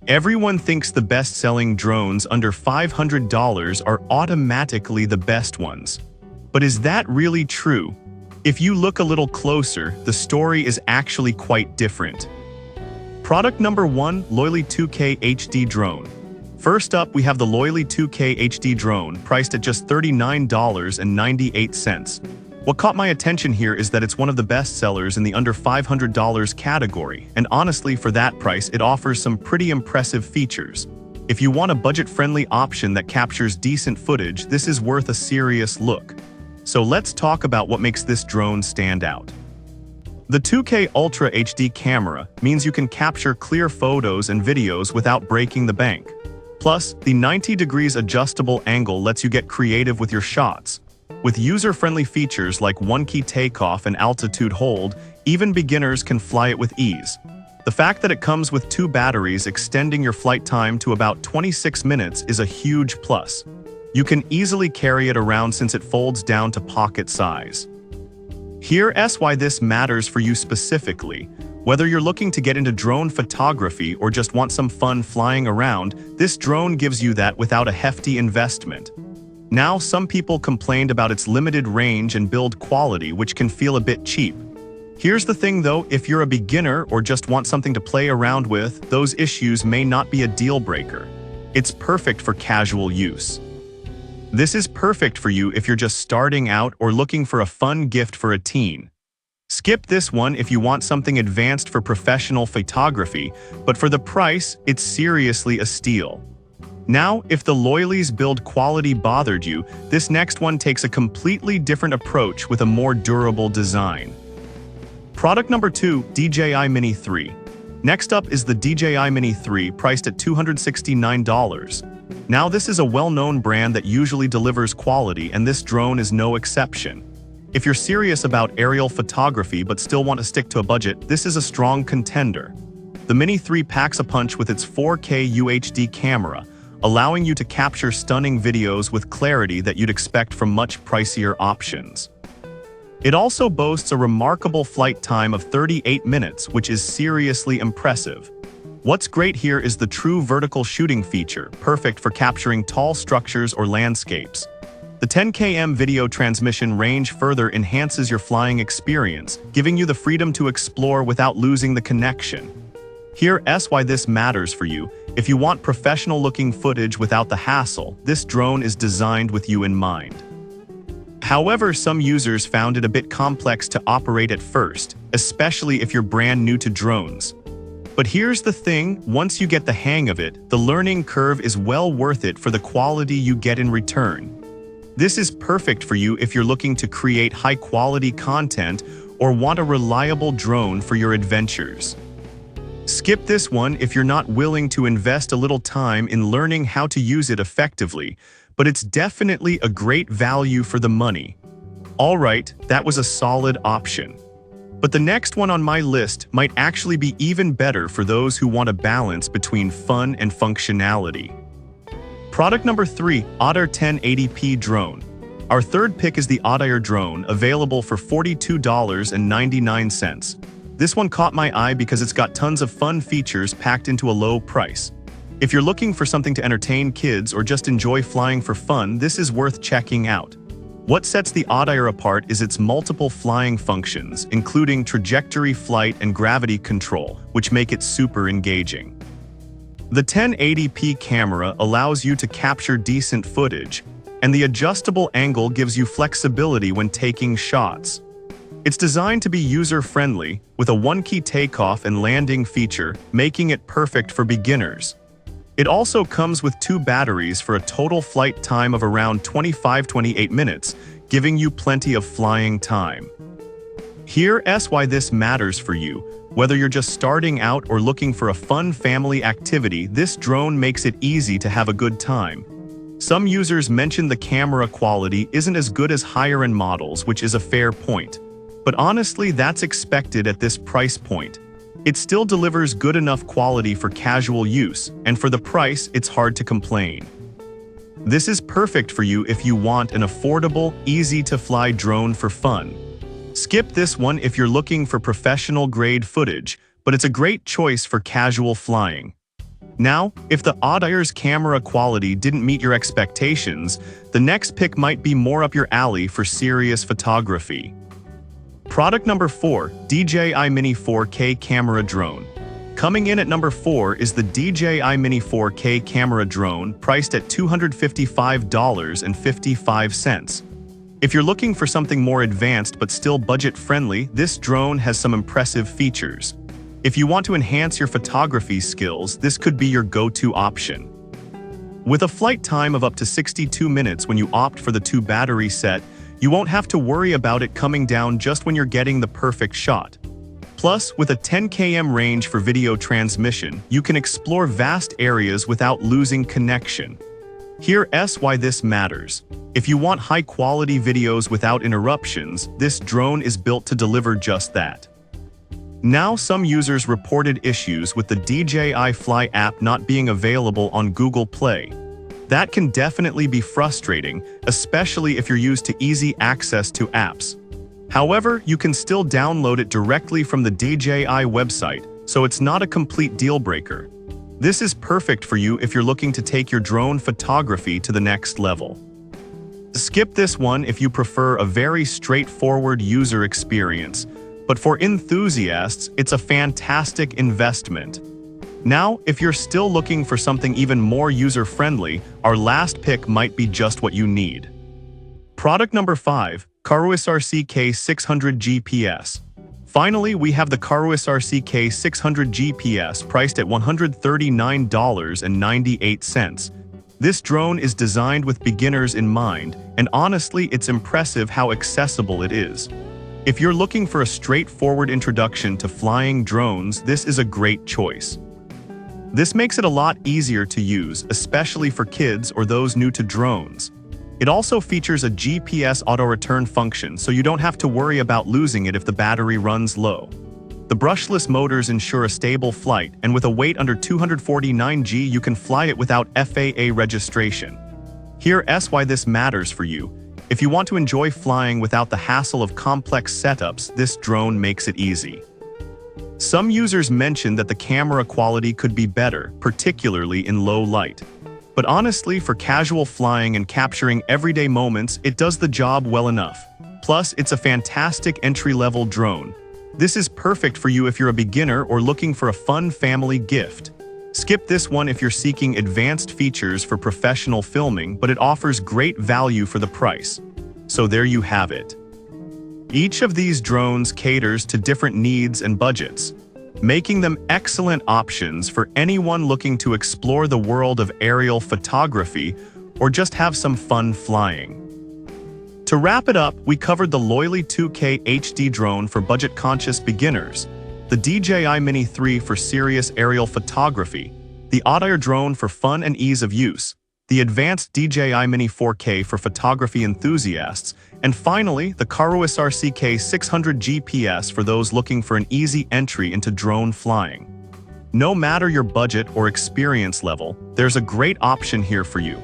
Everyone thinks the best-selling drones under $500 are automatically the best ones. But is that really true? If you look a little closer, the story is actually quite different. Product number 1, Loyally 2K HD Drone. First up, we have the Loyally 2K HD Drone, priced at just $39.98. What caught my attention here is that it's one of the best sellers in the under $500 category, and honestly, for that price, it offers some pretty impressive features. If you want a budget-friendly option that captures decent footage, this is worth a serious look. So let's talk about what makes this drone stand out. The 2K Ultra HD camera means you can capture clear photos and videos without breaking the bank. Plus, the 90 degrees adjustable angle lets you get creative with your shots. With user-friendly features like one-key takeoff and altitude hold, even beginners can fly it with ease. The fact that it comes with 2 batteries extending your flight time to about 26 minutes is a huge plus. You can easily carry it around since it folds down to pocket size. Here's why this matters for you specifically. Whether you're looking to get into drone photography or just want some fun flying around, this drone gives you that without a hefty investment. Now, some people complained about its limited range and build quality, which can feel a bit cheap. Here's the thing though, if you're a beginner or just want something to play around with, those issues may not be a deal breaker. It's perfect for casual use. This is perfect for you if you're just starting out or looking for a fun gift for a teen. Skip this one if you want something advanced for professional photography, but for the price, it's seriously a steal. Now, if the Loyally's build quality bothered you, this next one takes a completely different approach with a more durable design. Product number 2, DJI Mini 3. Next up is the DJI Mini 3, priced at $269. Now, this is a well-known brand that usually delivers quality, and this drone is no exception. If you're serious about aerial photography but still want to stick to a budget, this is a strong contender. The Mini 3 packs a punch with its 4K UHD camera, allowing you to capture stunning videos with clarity that you'd expect from much pricier options. It also boasts a remarkable flight time of 38 minutes, which is seriously impressive. What's great here is the true vertical shooting feature, perfect for capturing tall structures or landscapes. The 10 km video transmission range further enhances your flying experience, giving you the freedom to explore without losing the connection. Here's why this matters for you. If you want professional-looking footage without the hassle, this drone is designed with you in mind. However, some users found it a bit complex to operate at first, especially if you're brand new to drones. But here's the thing, once you get the hang of it, the learning curve is well worth it for the quality you get in return. This is perfect for you if you're looking to create high-quality content or want a reliable drone for your adventures. Skip this one if you're not willing to invest a little time in learning how to use it effectively, but it's definitely a great value for the money. Alright, that was a solid option. But the next one on my list might actually be even better for those who want a balance between fun and functionality. Product number 3, Otter 1080p Drone. Our third pick is the Otter drone, available for $42.99. This one caught my eye because it's got tons of fun features packed into a low price. If you're looking for something to entertain kids or just enjoy flying for fun, this is worth checking out. What sets the Otter apart is its multiple flying functions, including trajectory flight and gravity control, which make it super engaging. The 1080p camera allows you to capture decent footage, and the adjustable angle gives you flexibility when taking shots. It's designed to be user-friendly, with a one-key takeoff and landing feature, making it perfect for beginners. It also comes with 2 batteries for a total flight time of around 25-28 minutes, giving you plenty of flying time. Here's why this matters for you. Whether you're just starting out or looking for a fun family activity, this drone makes it easy to have a good time. Some users mention the camera quality isn't as good as higher-end models, which is a fair point. But honestly, that's expected at this price point. It still delivers good enough quality for casual use, and for the price, it's hard to complain. This is perfect for you if you want an affordable, easy-to-fly drone for fun. Skip this one if you're looking for professional-grade footage, but it's a great choice for casual flying. Now, if the Audaire's camera quality didn't meet your expectations, the next pick might be more up your alley for serious photography. Product number 4, DJI Mini 4K Camera Drone. Coming in at number 4 is the DJI Mini 4K Camera Drone, priced at $255.55. If you're looking for something more advanced but still budget-friendly, this drone has some impressive features. If you want to enhance your photography skills, this could be your go-to option. With a flight time of up to 62 minutes when you opt for the 2-battery set, you won't have to worry about it coming down just when you're getting the perfect shot. Plus, with a 10 km range for video transmission, you can explore vast areas without losing connection. Here's why this matters. If you want high-quality videos without interruptions, this drone is built to deliver just that. Now, some users reported issues with the DJI Fly app not being available on Google Play. That can definitely be frustrating, especially if you're used to easy access to apps. However, you can still download it directly from the DJI website, so it's not a complete deal-breaker. This is perfect for you if you're looking to take your drone photography to the next level. Skip this one if you prefer a very straightforward user experience, but for enthusiasts, it's a fantastic investment. Now, if you're still looking for something even more user-friendly, our last pick might be just what you need. Product number 5, Carus RCK600 GPS. Finally, we have the Carus RCK600 GPS priced at $139.98. This drone is designed with beginners in mind, and honestly, it's impressive how accessible it is. If you're looking for a straightforward introduction to flying drones, this is a great choice. This makes it a lot easier to use, especially for kids or those new to drones. It also features a GPS auto-return function, so you don't have to worry about losing it if the battery runs low. The brushless motors ensure a stable flight, and with a weight under 249 g, you can fly it without FAA registration. Here's why this matters for you. If you want to enjoy flying without the hassle of complex setups, this drone makes it easy. Some users mentioned that the camera quality could be better, particularly in low light. But honestly, for casual flying and capturing everyday moments, it does the job well enough. Plus, it's a fantastic entry-level drone. This is perfect for you if you're a beginner or looking for a fun family gift. Skip this one if you're seeking advanced features for professional filming, but it offers great value for the price. So there you have it. Each of these drones caters to different needs and budgets, making them excellent options for anyone looking to explore the world of aerial photography or just have some fun flying. To wrap it up, we covered the Loily 2K HD drone for budget-conscious beginners, the DJI Mini 3 for serious aerial photography, the Audaire drone for fun and ease of use, the advanced DJI Mini 4K for photography enthusiasts, and finally, the Carus RCK600 GPS for those looking for an easy entry into drone flying. No matter your budget or experience level, there's a great option here for you.